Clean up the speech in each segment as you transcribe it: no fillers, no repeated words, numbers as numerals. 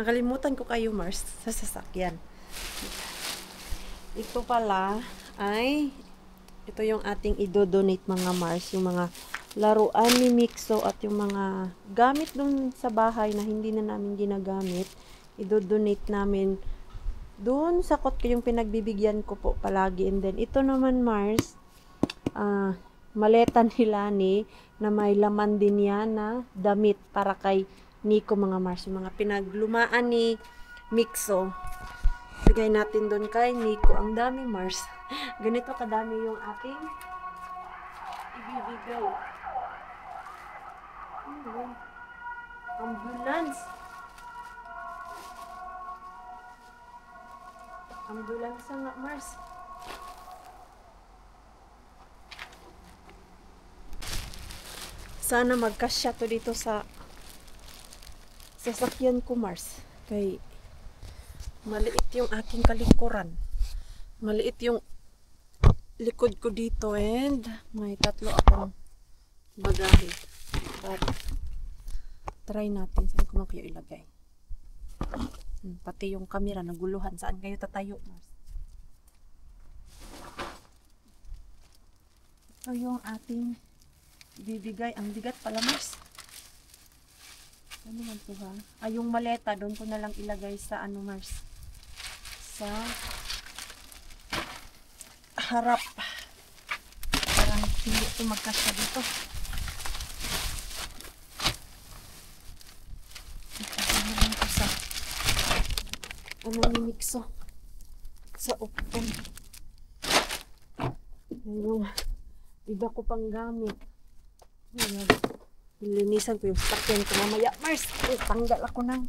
Nakalimutan ko kayo, Mars, sa sasakyan. Ito pala ay, ito yung ating idodonate mga Mars, yung mga laruan ni Mixo at yung mga gamit dun sa bahay na hindi na namin ginagamit. Idodonate namin dun sa kot ko yung pinagbibigyan ko po palagi. And then, ito naman Mars, maleta nila ni na may laman din yan na damit para kay Nico mga Mars, yung mga pinaglumaan ni Mixo. Bigay natin doon kay Nico. Ang dami Mars. Ganito kadami yung ating ibibigay. Ambulance. Ambulance nga Mars. Sana magkasya to dito sa sasakyan ko Mars. Kay maliit yung aking kalikuran. Maliit yung likod ko dito and may tatlo akong bagahe. But try natin. Saan ko man kayo ilagay? Pati yung camera naguluhan. Saan kayo tatayo Mars? Ito yung ating bibigay. Ang bigat pala Mars. Ano man ito ba? Ay, yung maleta, doon ko na lang ilagay sa ano Mars? Sa harap. Parang hindi ito magkasya dito. Ilagay na lang ito sa ano ni Mixo. Sa upon. Yung iba ko pang gamit. Ayan. Linisan ko yung stakyan ko mamaya Mars. Tanggal ako ng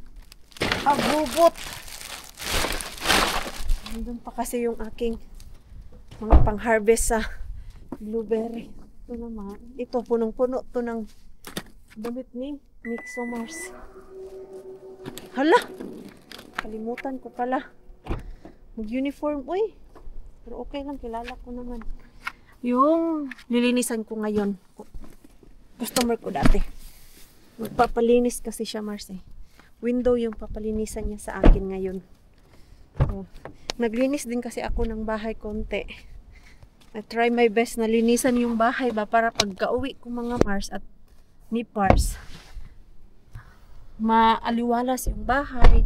abubot. Nandun pa kasi yung aking mga pang-harvest sa blueberry. Ito naman. Ito, punong-puno to ng damit ni Mixo Mars. Hala! Kalimutan ko pala. Mag-uniform. Uy! Pero okay lang. Kilala ko naman. Yung lilinisan ko ngayon. Customer ko dati. Magpapalinis kasi siya Mars eh. Window yung papalinisan niya sa akin ngayon. So, naglinis din kasi ako ng bahay konti. I try my best na linisan yung bahay ba para pagka-uwi ko mga Mars at ni Pars, maaliwalas yung bahay,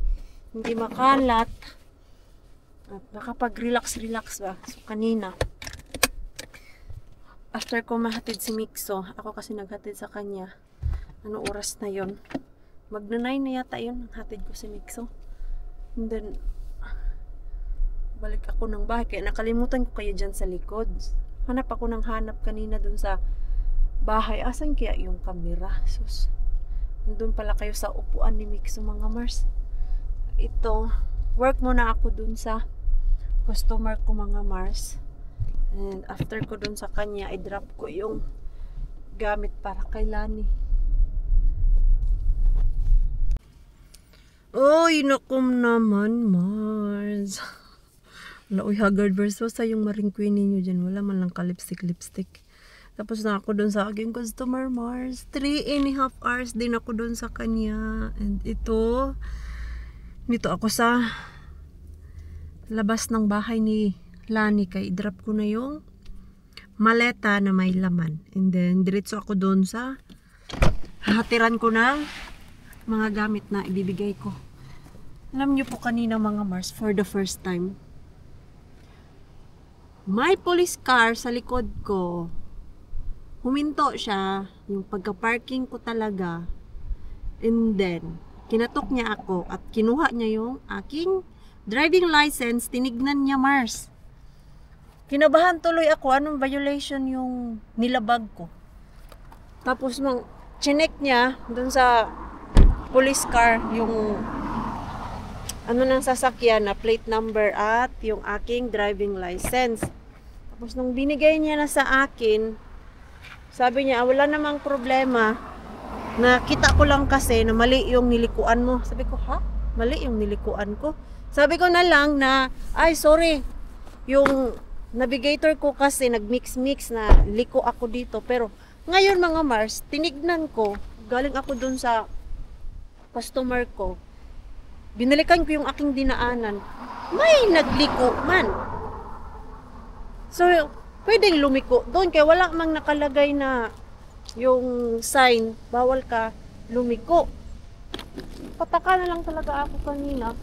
hindi makalat, at nakapag-relax ba. So kanina after ko mahatid si Mixo, ako kasi naghatid sa kanya. Ano oras na yon? Magna-9 na yata yun, naghatid ko si Mixo. And then, balik ako ng bahay. Kaya nakalimutan ko kayo dyan sa likod. Hanap ako ng hanap kanina dun sa bahay. Asan kaya yung camera? Sus. Nandun pala kayo sa upuan ni Mixo mga Mars. Ito, work muna ako dun sa customer ko mga Mars. And after ko dun sa kanya, i-drop ko yung gamit para kay Lani. Oy, nakum naman, Mars. Wala, uy, haggard versus sa yung maring queen ninyo dyan. Wala man lang ka-lipstick. Tapos na ako dun sa aking customer, Mars. 3.5 hours din ako dun sa kanya. And ito, dito ako sa labas ng bahay ni Lani, kay i-drop ko na yung maleta na may laman. And then, diretso ako doon sa hatiran ko ng mga gamit na ibibigay ko. Alam nyo po kanina mga Mars, for the first time, may police car sa likod ko. Huminto siya, yung pagka-parking ko talaga. And then, kinatok niya ako at kinuha niya yung aking driving license. Tinignan niya Mars. Kinabahan tuloy ako, anong violation yung nilabag ko. Tapos nung chinek niya dun sa police car yung ano ng sasakyan na plate number at yung aking driving license. Tapos nung binigay niya na sa akin, sabi niya, wala namang problema. Nakita ko lang kasi na mali yung nilikuan mo. Sabi ko, ha? Mali yung nilikuan ko? Sabi ko na lang na, ay sorry, yung navigator ko kasi nagmix-mix na liko ako dito. Pero ngayon mga Mars, tinignan ko, galing ako dun sa customer ko, binalikan ko yung aking dinaanan, may nagliko man. So, pwedeng lumiko doon kaya wala mang nakalagay na yung sign, bawal ka lumiko. Pataka na lang talaga ako kanina.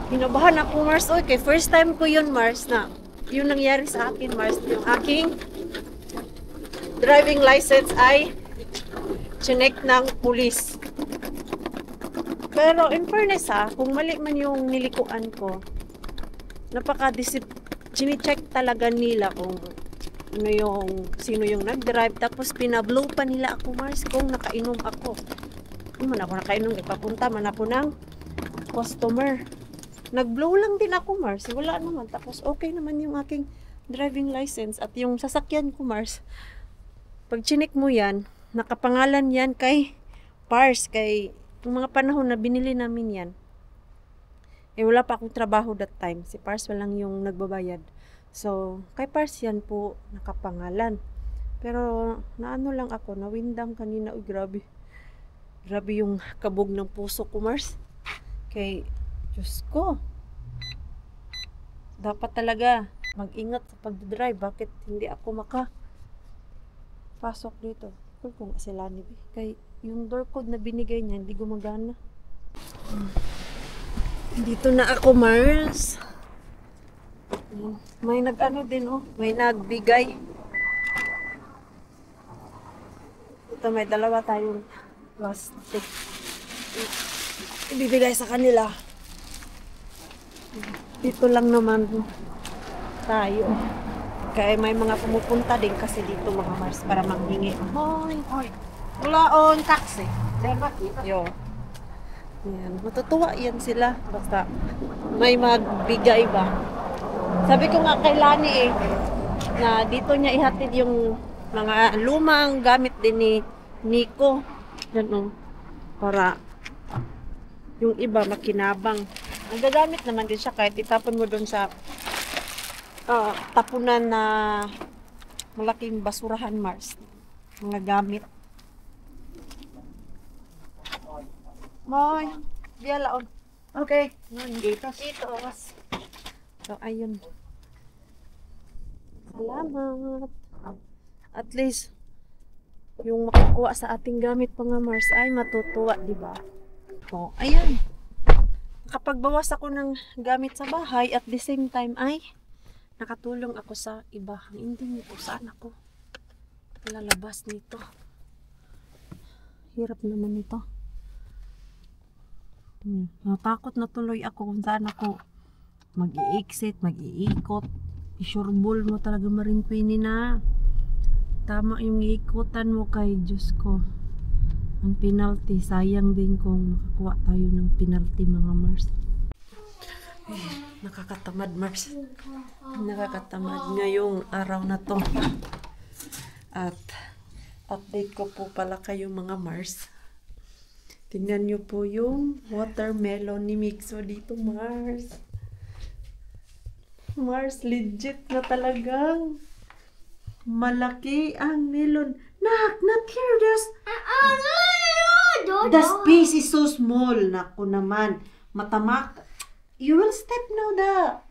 Kinabahan ako, Mars. Okay, first time ko yun, Mars, na yung nangyari sa akin, Mars, yung aking driving license ay chinek ng pulis. Pero in fairness kung mali man yung nilikuan ko, chine-check talaga nila kung ano sino yung nag-drive. Tapos pinablow pa nila ako, Mars, kung nakainom ako. Hindi man ako nakainom, ipapunta man ako ng customer. Nag-blow lang din ako, Mars. Wala naman. Tapos okay naman yung aking driving license at yung sasakyan ko, Mars. Pag chinik mo yan, nakapangalan yan kay Pars, kay yung mga panahon na binili namin yan. Wala pa akong trabaho that time. Si Pars walang yung nagbabayad. So, kay Pars yan po nakapangalan. Pero, naano lang ako, nawindang kanina. Uy, grabe. Grabe yung kabog ng puso ko, Mars. Kay, Diyos ko. Dapat talaga mag-ingat sa pag-drive. Bakit hindi ako pasok dito? Kung sila ni kay yung door code na binigay niya hindi gumagana. Dito na ako, Mars. May nag-ano din may nagbigay. Ito may dalawa tayong plastic. Ibibigay sa kanila. Dito lang naman tayo. Kaya may mga pumupunta din kasi dito, mga Mars, para manghingi. Hoy! Wala on taxi. Yo. Yan. Matutuwa yan sila. Basta may magbigay ba. Sabi ko nga kay Lani na dito niya ihatid yung mga lumang gamit din ni Nico. Yan para yung iba makinabang. Nagagamit naman din siya kahit itapon mo doon sa tapunan na malaking basurahan, Mars. Mga gamit. Moy, diya laon. Okay. Dito, was. So, ayun. Salamat. At least, yung makukuha sa ating gamit pa nga, Mars, ay matutuwa, di ba? So, ayan. Nakapagbawas ako ng gamit sa bahay at the same time ay nakatulong ako sa iba. Hindi nito saan ako lalabas nito. Hirap naman ito. Natakot na tuloy ako kung saan ako mag-i-exit, mag-iikot. Isurebol mo talaga marinpini na. Tama yung iikutan mo kay Diyos ko. Ang penalty, sayang din kung makakuha tayo ng penalty, mga Mars. Nakakatamad, Mars. Nakakatamad ngayong araw na to. At update ko po pala kayo, mga Mars. Tingnan nyo po yung watermelon ni Mixo dito, Mars. Mars, legit na talagang malaki ang melon. Nak, not here. The space is so small. Naku naman. Matamak. You will step now,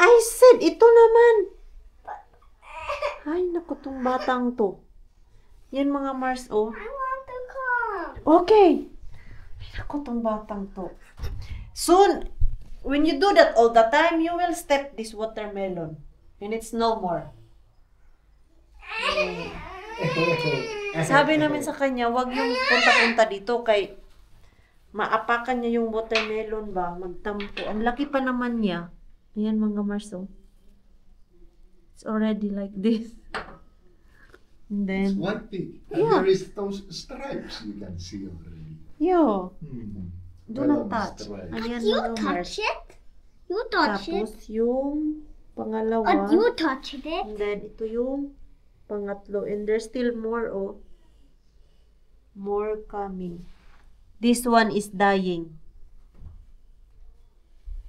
I said, ito naman. Ay, naku, tong batang to. Yan, mga Mars, I want to come. Okay. Ay, naku, tong batang to. Soon, when you do that all the time, you will step this watermelon. And it's no more. Sabi namin sa kanya, wag yung punta-punta dito kay maapakan niya yung watermelon ba, magtampo. Ang laki pa naman niya. Ayan, mga Mars, it's already like this. And then, it's one thing. And Yeah. there is those stripes you can see already. yo, do not Melon touch. stripes. Ayan, You mga Mars. touch it? You touch it? Tapos, yung pangalawa. You touched it? And then, ito yung pangatlo. And there's still more, more coming. This one is dying.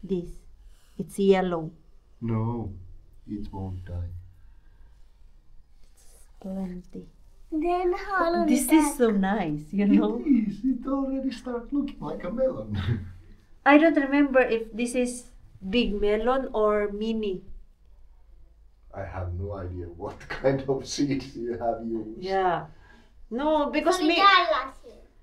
This. It's yellow. No, it won't die. Plenty. Then how This is so nice, you know. It is. It already starts looking like a melon. I don't remember if this is big melon or mini. I have no idea what kind of seeds you have used. Yeah. No, because me.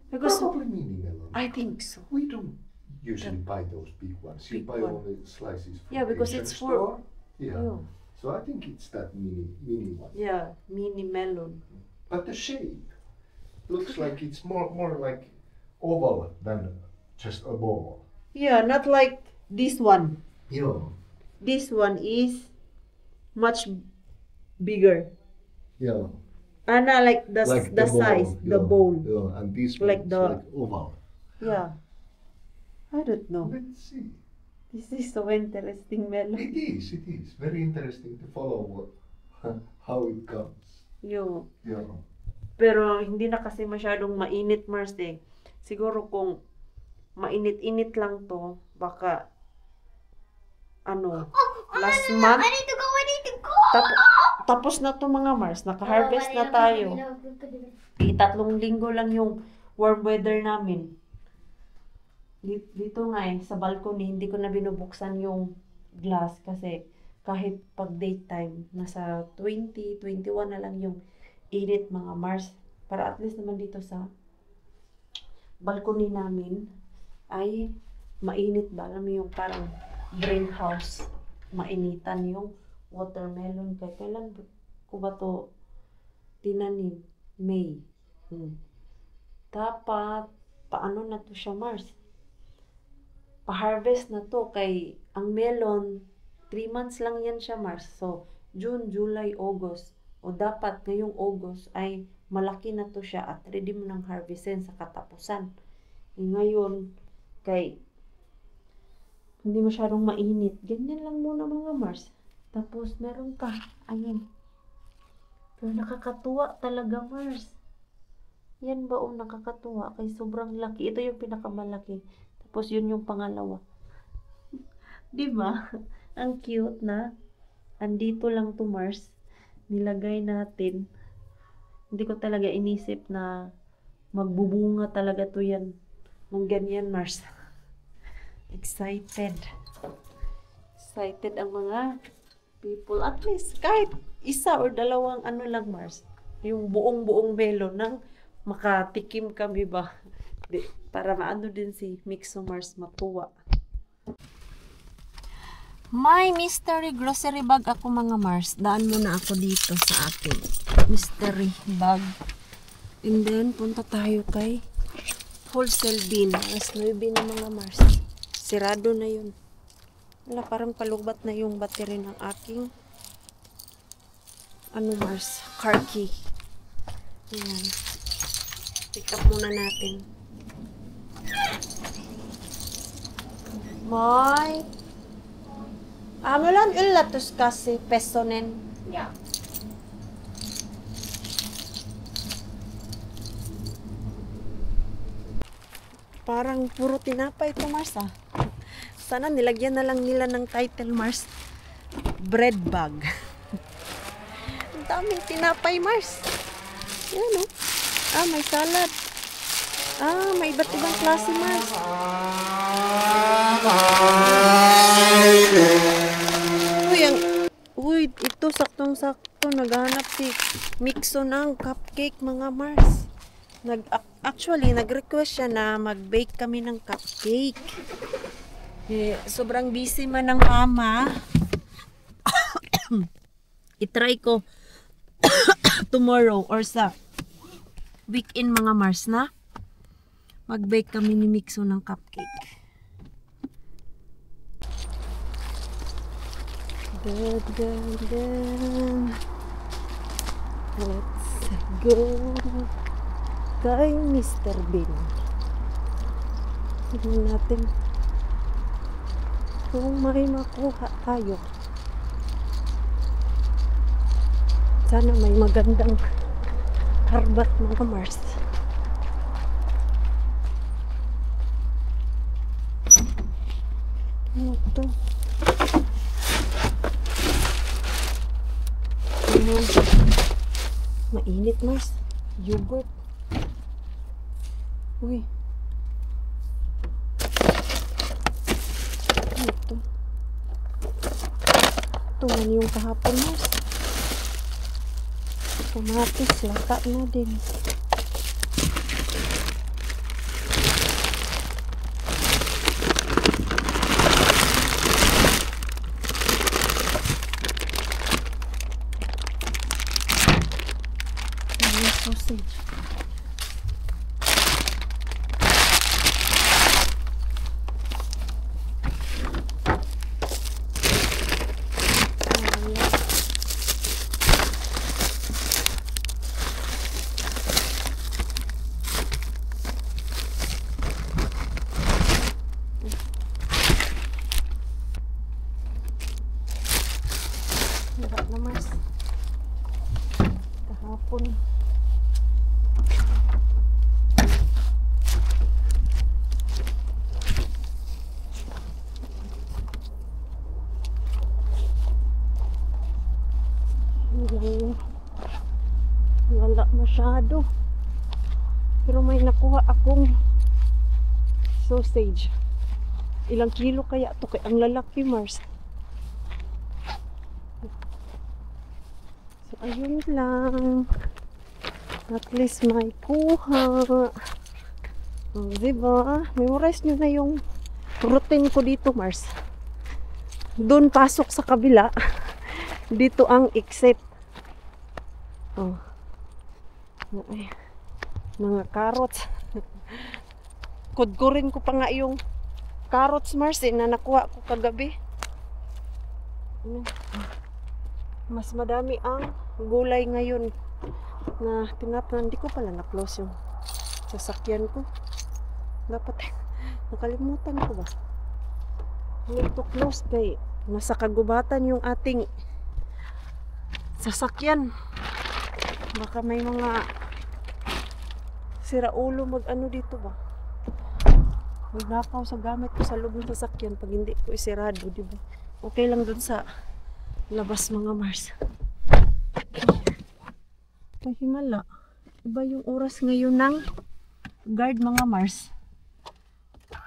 Because Probably mini melon. I think so. We don't usually buy those big ones. You Big buy one. only slices from Yeah, because Asian it's for- store. Yeah. Yeah. So I think it's that mini one. Yeah, mini melon. But the shape looks like it's more like oval than just a ball. Yeah, not like this one. Yeah. This one is much bigger. Yeah. Anna like the size, bowl, the yeah, bowl. Yeah, and this Like one's the- like oval. Yeah. I don't know. Let's see. This is so interesting melon. It is. Very interesting to follow how it comes. Yo. Yeah. Pero hindi na kasi masyadong mainit, Mars eh. Siguro kung mainit-init lang to, baka last month, I need to go. tapos na to mga Mars, naka-harvest na tayo. Tatlong linggo lang yung warm weather namin. Dito nga sa balcony, hindi ko na binubuksan yung glass kasi kahit pag daytime, nasa 20, 21 na lang yung init mga Mars. Para at least naman dito sa balcony namin ay mainit ba? Alam mo yung parang greenhouse. Mainitan yung watermelon. Kailan ko ba to tinanim? May. Dapat, paano na to siya Mars? Pa-harvest na to kay ang melon 3 months lang yan siya Mars. So, June, July, August. O dapat ngayong August ay malaki na to siya at ready mo nang harvestin sa katapusan. Ngayon, kay hindi masyadong mainit. Ganyan lang muna mga Mars. Tapos meron pa. Ayun. Pero nakakatuwa talaga Mars. Yan ba o nakakatuwa? Kay sobrang laki. Ito yung pinakamalaki. Tapos yun yung pangalawa. Diba? Ang cute na. Andito lang to Mars. Nilagay natin. Hindi ko talaga inisip na magbubunga talaga to yan. Ng ganyan Mars. Excited. Excited ang mga people. At least kahit isa or dalawang lang Mars. Yung buong melon nang makatikim kami ba. Para maano din si Mixo Mars matuwa. May mystery grocery bag ako mga Mars. Daan muna ako dito sa akin. Mystery bag. And then, punta tayo kay wholesale bin. Alas 9 na mga Mars. Sirado na yun. Wala, parang palubat na yung battery ng aking Mars, car key. Ayan. Pick up muna natin. May amulan ilatos kasi pesonen. Yeah. Parang puro tinapay ito, Mars, ah. Sana nilagyan na lang nila ng title, Mars. Bread bag. Ang daming tinapay, Mars. Yan, oh. Ah, may salad. Ah, may iba't ibang klase, Mars. Uy, ito saktong-sakto. Naghanap si Mixo ng cupcake, mga Mars. Actually, nag-request siya na mag-bake kami ng cupcake. Sobrang busy man ng mama. I-try ko tomorrow or sa weekend mga Mars na mag-bake kami ni Mixo ng cupcake. Let's go kay Mr. Bean. Tignan natin kung may makuha tayo. Sana may magandang harbat mga Mars. Ano ito? Mainit Mars. Yogurt. Uy. Ano ito? Ito man yung kahapon, Mars. Kamatis, lata na din. Sausage. Wala na, Mars. Kahapon. Wala masyado. Pero may nakuha akong sausage. Ilang kilo kaya to? Kaya ang lalaki, Mars. So, ayun lang. At least may kuha. Oh, diba? Memorize nyo na yung routine ko dito, Mars. Doon pasok sa kabila. Dito ang exit. Oh. Ay, mga carrots. Kudkurin ko pa nga yung carrots, Mars, na nakuha ko kagabi. Mas madami ang gulay ngayon na tinapon. Hindi ko pala na-close yung sasakyan ko. Dapat nakalimutan ko ba? Need to close kay nasa kagubatan yung ating sasakyan. Baka may mga siraulo mag-ano dito ba? Magnakaw sa gamit ko sa loob ng sasakyan pag hindi ko isirado, di ba? Okay lang dun sa labas, mga Mars. Ay, himala. Iba yung oras ngayon ng guard, mga Mars.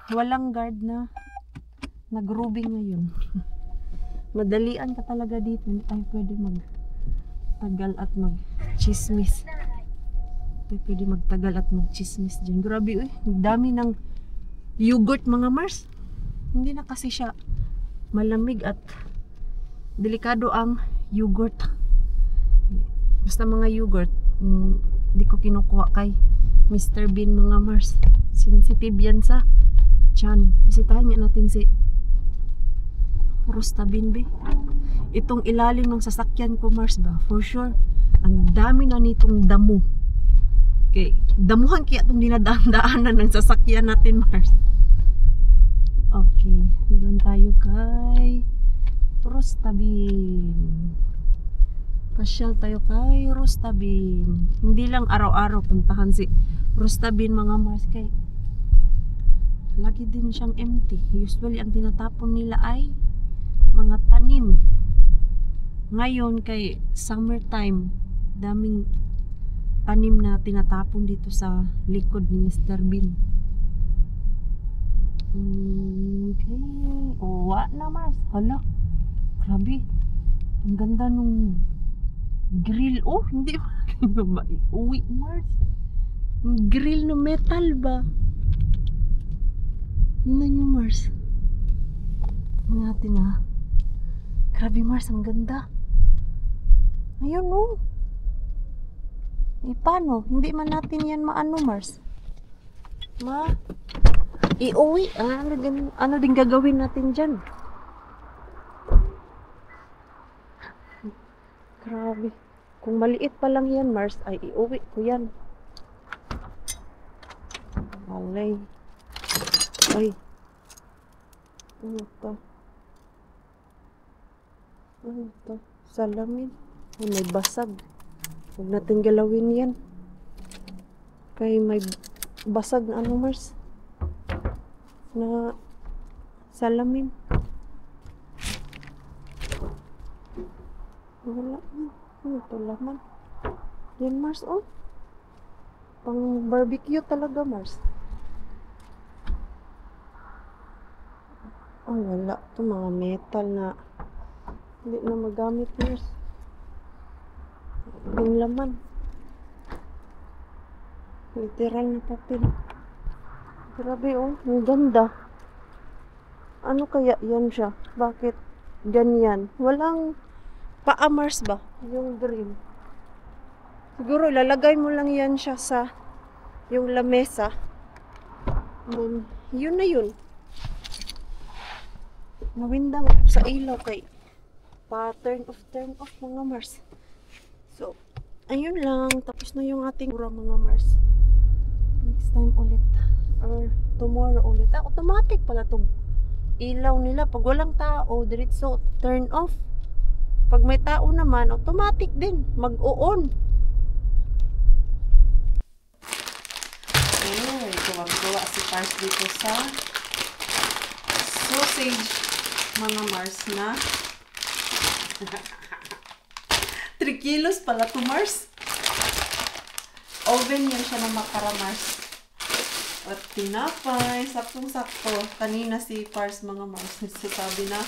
Walang guard na nag-grooving ngayon. Madalian ka talaga dito. Hindi tayo pwede magtagal at mag-chismis. Hindi pwede magtagal at mag-chismis dyan. Grabe, uy. Ang dami ng yogurt, mga Mars. Hindi na kasi siya malamig at delikado ang yogurt. Basta mga yogurt, hindi ko kinukuha kay Mr. Bean, mga Mars. Sensitive yan sa tiyan. Bisitahin nga natin si Rosta Bean, be. Itong ilalim ng sasakyan ko, Mars, ba? For sure, ang dami na nitong damo. Okay, damuhan kaya itong dinadaan-daanan ng sasakyan natin, Mars. Okay, doon tayo kay Rosta Bean. Pasyal tayo kay Rosta Bean. Hindi lang araw-araw puntahan si Rosta Bean, mga Mars, kay lagi din siyang empty. Usually ang tinatapon nila ay mga tanim. Ngayon kay summertime, daming tanim na tinatapon dito sa likod ni Mr. Bean. Okay. Oh, what na, Mars? Hala, grabe. Ang ganda nung grill. Oh, hindi ba iuwi, Mars? Yung grill no metal ba? Tingnan nyo, Mars. Natin ha. Grabe, Mars, ang ganda. Ayun, oh. Eh, paano? Hindi man natin yan maano, Mars. Iuwi. Ano din gagawin natin dyan? Grabe. Kung maliit pa lang yan, Mars, ay iuwi ko yan. Malay. Ay. Ano to? Ano to? Salamin. Ay, may basag. Huwag natin galawin yan. Kaya may basag na ano, Mars, na salamin. Wala na. Ano ito laman? Yan, Mars, oh. Pang barbecue talaga, Mars. Oh, wala. Ito mga metal na hindi na magamit, Mars. Yung laman. Literal na papel. Grabe, oh. Ang ganda. Ano kaya yan siya? Bakit ganyan? Walang paa, Mars ba? Yung dream. Siguro ilalagay mo lang yan siya sa yung lamesa. Then, yun na yun. Mawindang sa ilaw kay turn off mga Mars. So, ayun lang. Tapos na yung ating mga Mars. Next time ulit. Or tomorrow ulit. Automatic pala itong ilaw nila. Pag walang tao, diretso turn off. Pag may tao naman, automatic din. Mag-on. Ay, gawa si Pars dito sa sausage mga Mars na 3 kilos pala to Mars. Oven yan siya ng makara Mars. At tinapay, saktong-sakto. Kanina si Pars mga Mars sabi na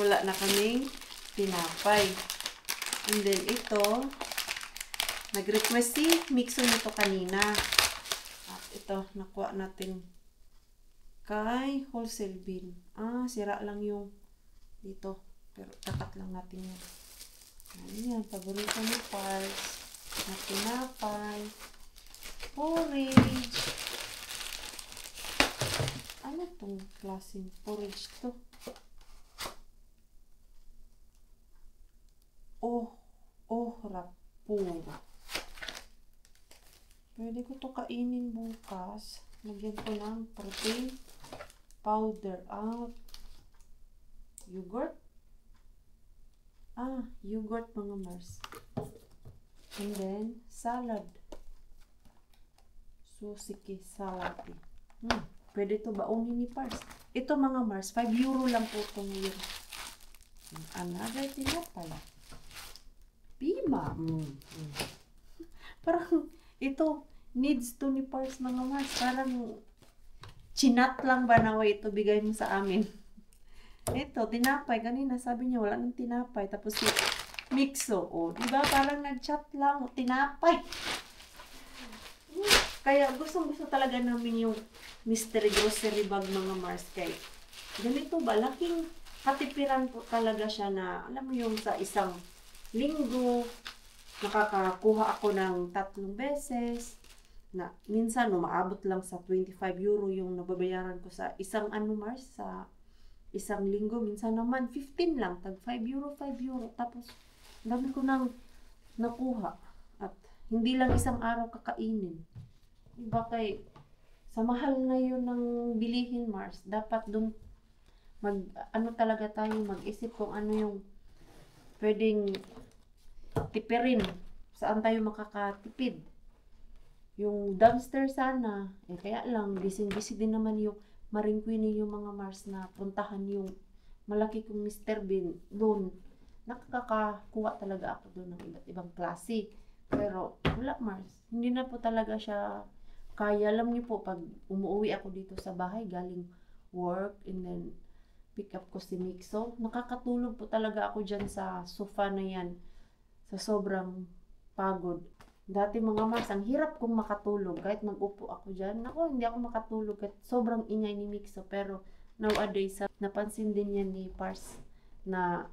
wala na kaming tinapay. And then ito, nag-request si Mixo nito kanina. At ito, nakuha natin kay wholesale bin. Sira lang yung dito. Pero takat lang natin yan. Ayan, paborito ni Pars. Na tinapay. Porridge. Ano tong klaseng porridge to? Rapura. Pwede ko to kainin bukas. Lagyan ko ng protein powder. Yogurt? Yogurt mga Mars. And then, salad. Susiki salad. Pwede to baunin ni Pars. Ito mga Mars, 5 euro lang po ito ngayon. Another tinapay. Pima. Parang ito, needs to ni Pars mga Mars. Parang chinat lang ba na ito bigay mo sa amin. Ito, tinapay. Kanina sabi niya wala nang tinapay. Tapos si Mixo. Diba parang nag-chat lang. Tinapay. Kaya gustong-gusto talaga namin yung mystery grocery bag mga Mars. Kay ganito ba? Laking katipiran po talaga siya na alam mo yung sa isang linggo nakakakuha ako ng 3 beses. Na minsan maabot lang sa 25 euro yung nababayaran ko sa isang Mars sa isang linggo. Minsan naman 15 lang, tag 5 euro. Tapos dami ko nang nakuha at hindi lang isang araw kakainin. Diba kay sa mahal ngayon ng bilihin Mars, dapat dun talaga tayo mag-isip kung ano yung pwedeng tipirin, saan tayo makakatipid. Yung dumpster sana, kaya lang, busy din naman yung Maring Queenie yung mga Mars na puntahan yung malaki kong Mr. Bean. Doon, nakakakuha talaga ako doon ng iba't ibang klase. Pero, wala Mars. Hindi na po talaga siya kaya. Alam niyo po, pag umuwi ako dito sa bahay, galing work, and then pick up ko si Mixo, nakakatulog po talaga ako dyan sa sofa na yan. Sa sobrang pagod. Dati mga Mars, ang hirap kong makatulog. Kahit mag-upo ako dyan, hindi ako makatulog. Kahit sobrang ingay ni Mixo. Pero nowadays, napansin din yan ni Pars na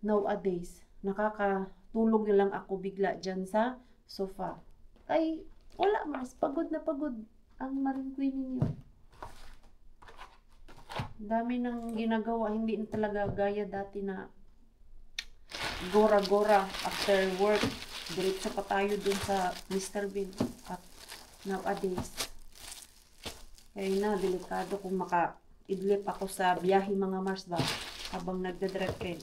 nowadays, nakakatulog na lang ako bigla dyan sa sofa. Ay, wala Mars. Pagod na pagod ang Maring Queenie niyo. Dami nang ginagawa. Hindi na talaga gaya dati na gora-gora after work. Diretso pa tayo dun sa Mr. Bean. At nowadays, kaya na, delikado kung maka-idlip ako sa biyahe mga Mars ba habang nagdadrive kayo.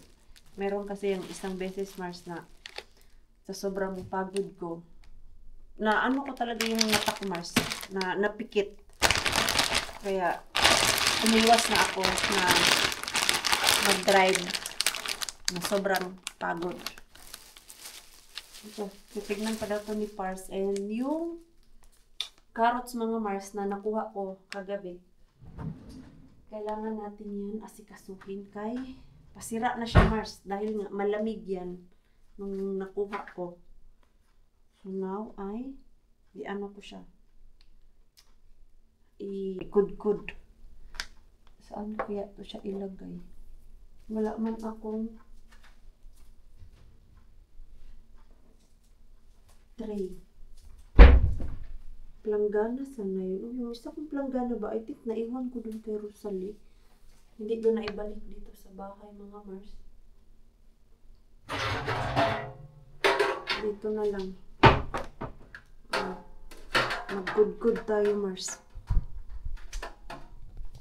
Meron kasi yung isang beses Mars na sa sobrang pagod ko, na ko talaga yung mata ko Mars, na napikit. Kaya, umiwas na ako na mag-drive na sobrang pagod. Ito, titignan pa daw to ni Pars. And yung carrots mga Mars na nakuha ko kagabi, kailangan natin yan asikasuhin kay pasira na siya Mars dahil nga malamig yan nung nakuha ko. So now ay i-ano ko siya, i-kudkud. Saan kaya to siya ilagay? Wala man akong tray. Planggana sana yun. Yung isa kong planggana ba? I think naiwan ko dun kay Rosalie. Hindi ko na ibalik dito sa bahay mga Mars. Dito na lang. Mag-good tayo Mars.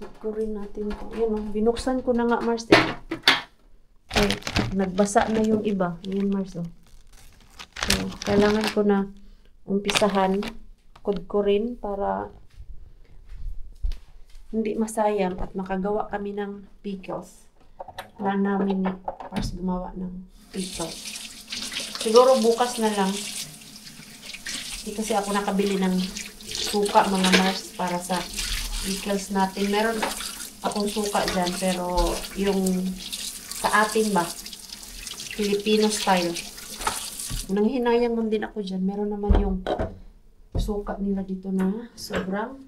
Kudkurin natin ito. Yan o. Binuksan ko na nga Mars. Ay, nagbasa na yung iba. Yan Mars o. So, kailangan ko na umpisahan kudkurin para hindi masayang at makagawa kami ng pickles. Plan namin ni Pars gumawa ng pickles. Siguro bukas na lang. Hindi kasi ako nakabili ng suka mga Mars para sa pickles natin. Meron akong suka dyan pero yung sa atin ba? Filipino style. Nang hinayang man din ako dyan, meron naman yung suka nila dito na sobrang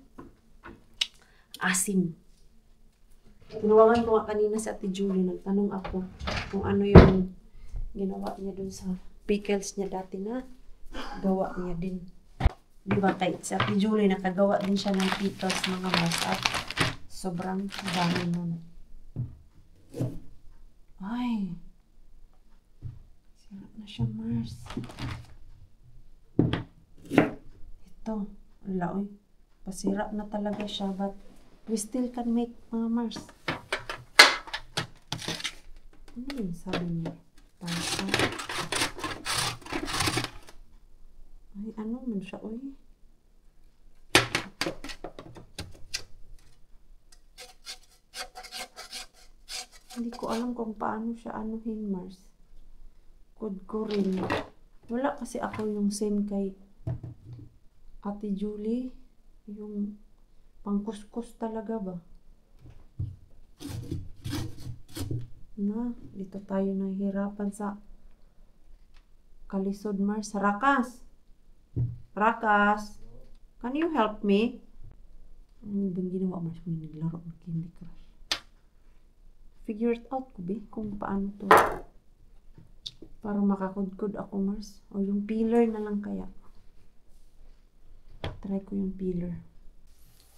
asim. Tinawagan ko nga kanina si Ate Julie, nagtanong ako kung ano yung ginawa niya dun sa pickles niya dati na gawa niya din. Di ba kay si Ate Julie nakagawa din siya ng pickles mga Mars at sobrang dami nun. Ay! Sira na siya Mars. Ito, wala oy. Pasira na talaga siya but we still can make mga Mars. Ano yung sabi niya? Pasa. Ay, ano man siya oy? Hindi ko alam kung paano siya anuhin Mars. Kudkurin. Wala kasi ako yung same kay Ate Julie, yung pangkuskus talaga ba? Na, dito tayo nahihirapan sa kalisod Mars. Rakas! Rakas! Can you help me? Ano bang ginawa Mars kung naglaro ng Candy Crush? Figure it out ko be kung paano to. Para makakudkud ako Mars. O yung peeler na lang kaya. Try ko yung peeler.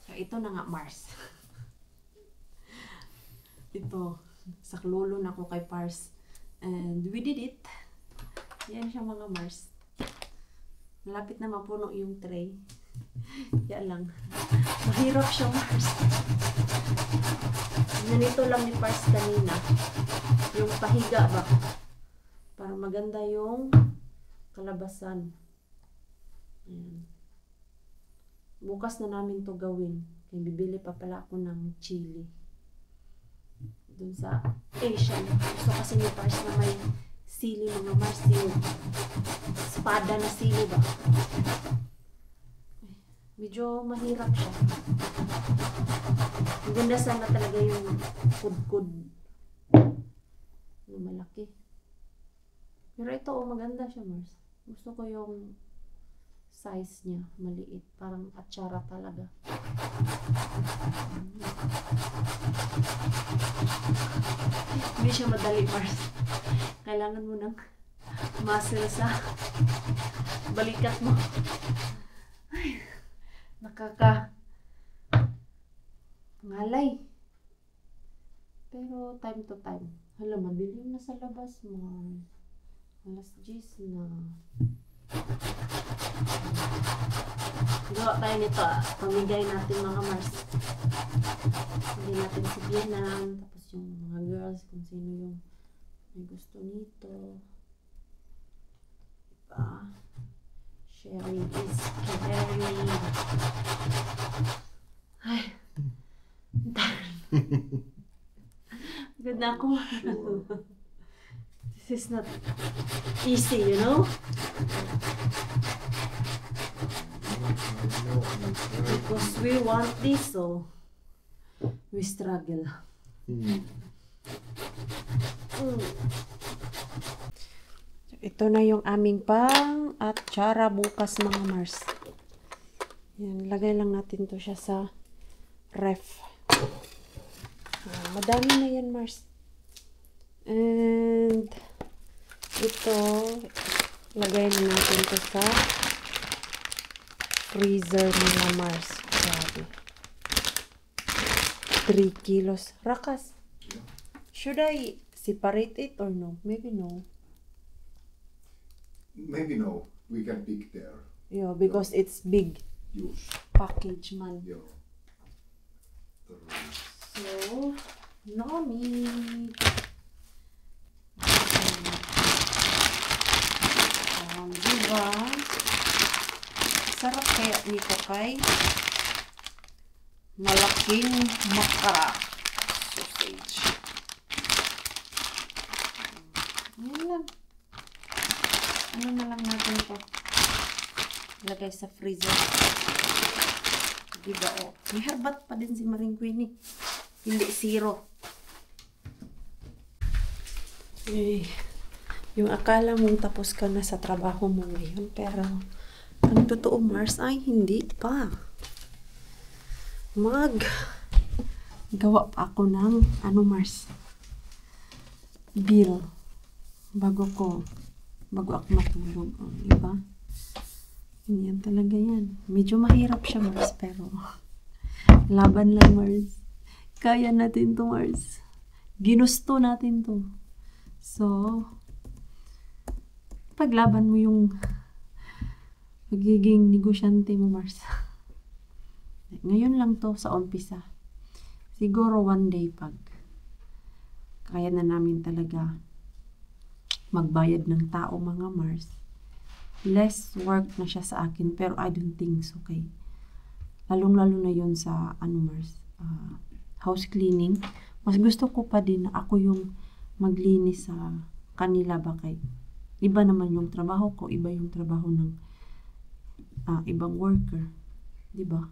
So, ito na nga, Mars. Ito. Saklolo na ako kay Pars. And we did it. Yan siya mga Mars. Malapit na mapuno yung tray. Yan lang. Mahirap siya, Mars. Ganito lang ni Pars kanina. Yung pahiga ba? Para maganda yung kalabasan. Ayan. Bukas na namin to gawin. Kaya bibili pa pala ako ng chili. Dun sa Asian. Gusto kasi ni Pars na may sili mga Mars. Yung espada na sili ba? Medyo mahirap siya. Maganda sana talaga yung kudkud na malaki. Pero ito, maganda siya Mars. Gusto ko yung size niya, maliit. Parang atsara talaga. Hindi siya madali, Mars. Kailangan mo ng muscle sa balikat mo. Ay, ngalay. Pero time to time. Hala, madilim na sa labas, Mars. Alas 10 na. Gawa tayo nito pamigay natin mga Mars. Hindi natin sibiyanan. Tapos yung mga girls, kung sino yung may gusto nito. Diba? Sharing is caring. Ay. Good na ako. This is not easy, you know? Because we want this, so we struggle. Ito na yung aming pang at tsara bukas mga Mars. Yan, lagay lang natin to siya sa ref. Madami na yan Mars. And ito, lagay na natin to sa freezer mga Mars. Grabe. 3 kilos. Rakas. Should I separate it or no? Maybe no. Maybe no. We can pick there. Yeah, because it's big Use. package man. Yeah. So, Nami. Diba? Sarap kaya nito kay malaking makara sausage. Ayan lang. Ano na lang natin ito? Lagay sa freezer. Diba o? May harbat pa din si Maring Queenie. Hindi zero. Eh, yung akala mong tapos ka na sa trabaho mo ngayon, pero ang totoo Mars ay hindi pa. Gawa pa ako ng Mars bill bago ako matulog. Diba? Yan talaga yan. Medyo mahirap siya Mars, pero laban lang Mars. Kaya natin to Mars. Ginusto natin to. So, paglaban mo yung magiging negosyante mo Mars. Ngayon lang to sa umpisa. Siguro one day pag kaya na namin talaga magbayad ng tao mga Mars. Less work na siya sa akin, pero I don't think so, okay? Lalong-lalo na yun sa Mars, house cleaning. Mas gusto ko pa din na ako yung maglinis sa kanila ba kay iba naman yung trabaho ko, iba yung trabaho ng ibang worker, di ba?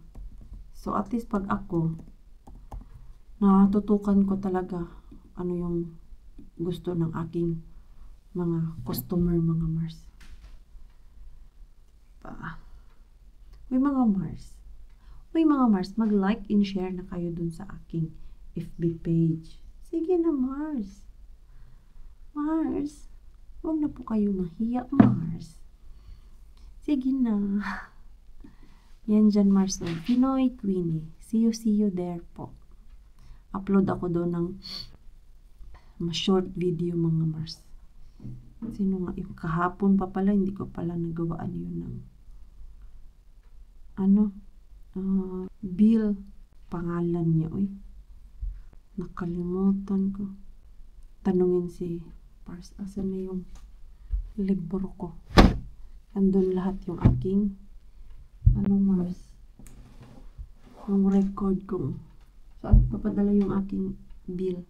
So at least pag ako natutukan ko talaga ano yung gusto ng aking mga customer mga Mars. Uy mga Mars, mag-like and share na kayo dun sa aking FB page. Sige na Mars, huwag na po kayo mahiya Mars. Sige na. Yan dyan Mars. Pinoy Queenie. See you there po. Upload ako doon ng short video mga Mars. Sino nga yung kahapon pa pala, hindi ko pala nagawaan yun ng bill. Pangalan niya, nakalimutan ko. Tanungin si Pars, asan na yung libro ko? Andun lahat yung aking Mars, yung record ko. Saan papadala yung aking bill?